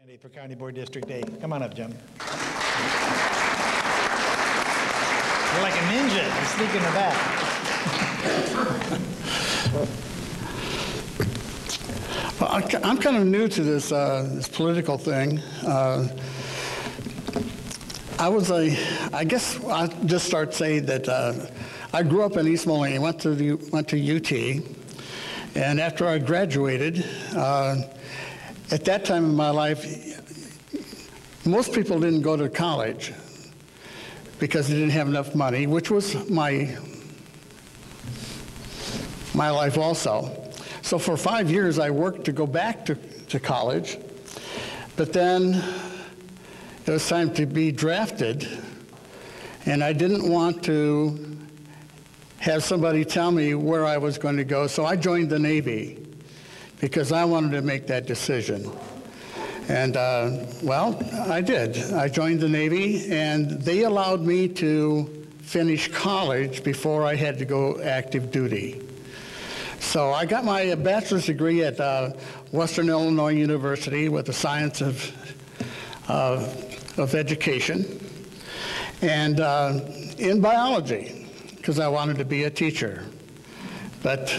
Candidate for County Board District 8. Come on up, Jim. You're like a ninja. You sneak in the back. Well, I'm kind of new to this political thing. I guess I'll just start saying that I grew up in East Moline, went to UT, and after I graduated, at that time in my life, most people didn't go to college because they didn't have enough money, which was my life also. So for 5 years, I worked to go back to college, but then it was time to be drafted, and I didn't want to have somebody tell me where I was going to go, so I joined the Navy because I wanted to make that decision. And, well, I did. I joined the Navy, and they allowed me to finish college before I had to go active duty. So I got my bachelor's degree at Western Illinois University with the science of education, and in biology, because I wanted to be a teacher. But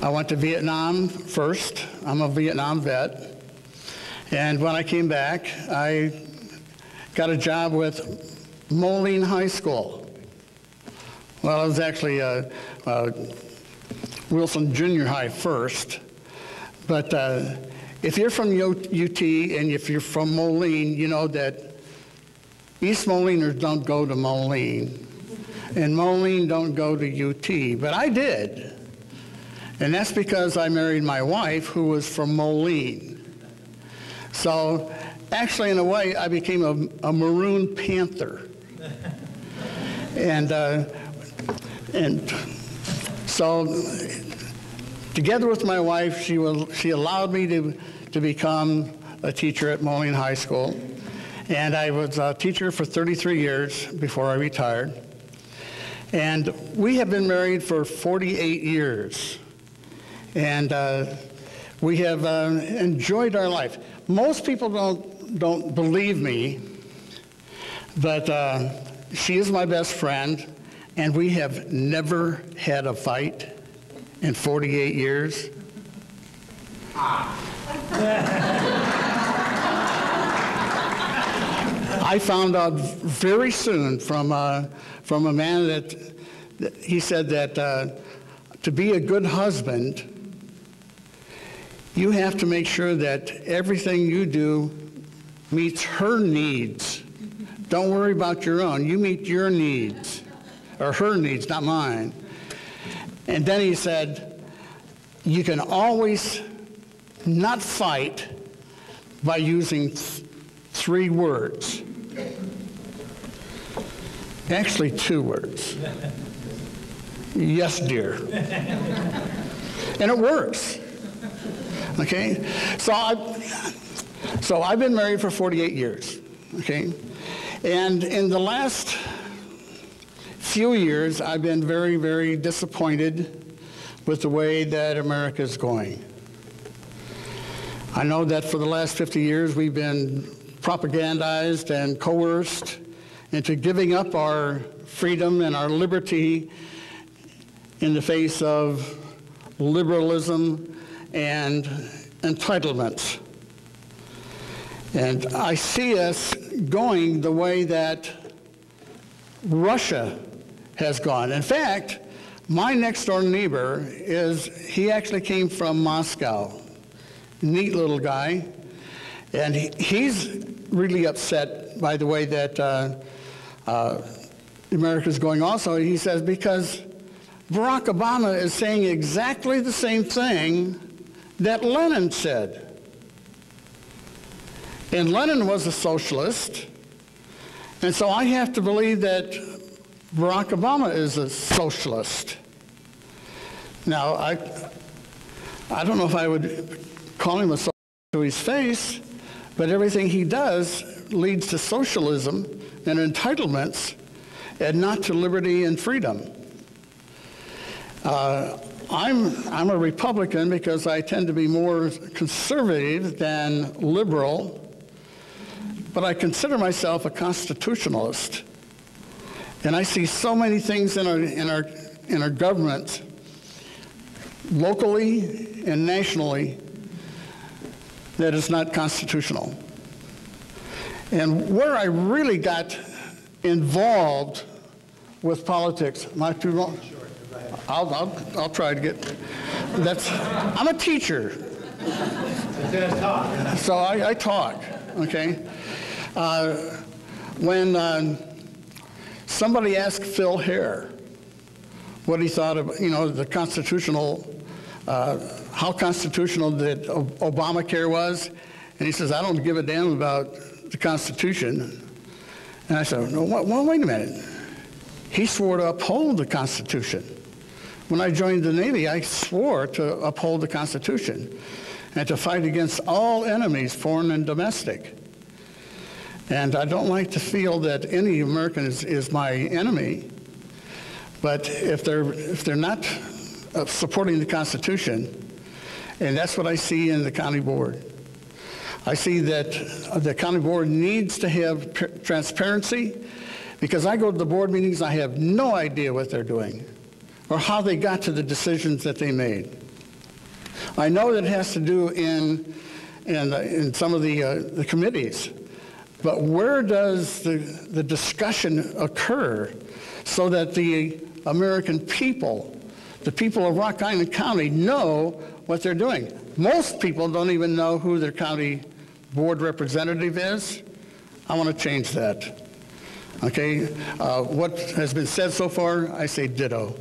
I went to Vietnam first. I'm a Vietnam vet. And when I came back, I got a job with Moline High School. Well, it was actually Wilson Junior High first. But if you're from UT and if you're from Moline, you know that East Moliners don't go to Moline, and Moline don't go to UT, but I did. And that's because I married my wife, who was from Moline. So actually, in a way, I became a Maroon Panther. And so together with my wife, she allowed me to become a teacher at Moline High School. And I was a teacher for 33 years before I retired. And we have been married for 48 years. And we have enjoyed our life. Most people don't believe me, but she is my best friend, and we have never had a fight in 48 years. I found out very soon from a man that he said that to be a good husband, you have to make sure that everything you do meets her needs. Don't worry about your own. You meet your needs, or her needs, not mine. And then he said, you can always not fight by using 3 words. Actually, 2 words. Yes, dear. And it works. Okay? So I've been married for 48 years. Okay? And in the last few years, I've been very, very disappointed with the way that America is going. I know that for the last 50 years, we've been propagandized and coerced into giving up our freedom and our liberty in the face of liberalism and entitlements. And I see us going the way that Russia has gone. In fact, my next door neighbor he actually came from Moscow. Neat little guy. And he's really upset by the way that America's going also. He says, because Barack Obama is saying exactly the same thing that Lenin said. And Lenin was a socialist, and so I have to believe that Barack Obama is a socialist. Now, I don't know if I would call him a socialist to his face, but everything he does leads to socialism and entitlements and not to liberty and freedom. I'm a Republican because I tend to be more conservative than liberal, but I consider myself a constitutionalist. And I see so many things in our government, locally and nationally, that is not constitutional. And where I really got involved with politics, am I too long? I'll try to get, I'm a teacher. So I talk, okay? When somebody asked Phil Hare what he thought of, the constitutional, how constitutional that Obamacare was, and he says, I don't give a damn about the Constitution. And I said, no, wait a minute. He swore to uphold the Constitution. When I joined the Navy, I swore to uphold the Constitution and to fight against all enemies, foreign and domestic. And I don't like to feel that any American is my enemy, but if they're not supporting the Constitution, and that's what I see in the county board. I see that the county board needs to have transparency, because I go to the board meetings, I have no idea what they're doing or how they got to the decisions that they made. I know that it has to do in some of the committees, but where does the discussion occur so that the American people, the people of Rock Island County, know what they're doing? Most people don't even know who their county board representative is. I want to change that. Okay, what has been said so far, I say ditto.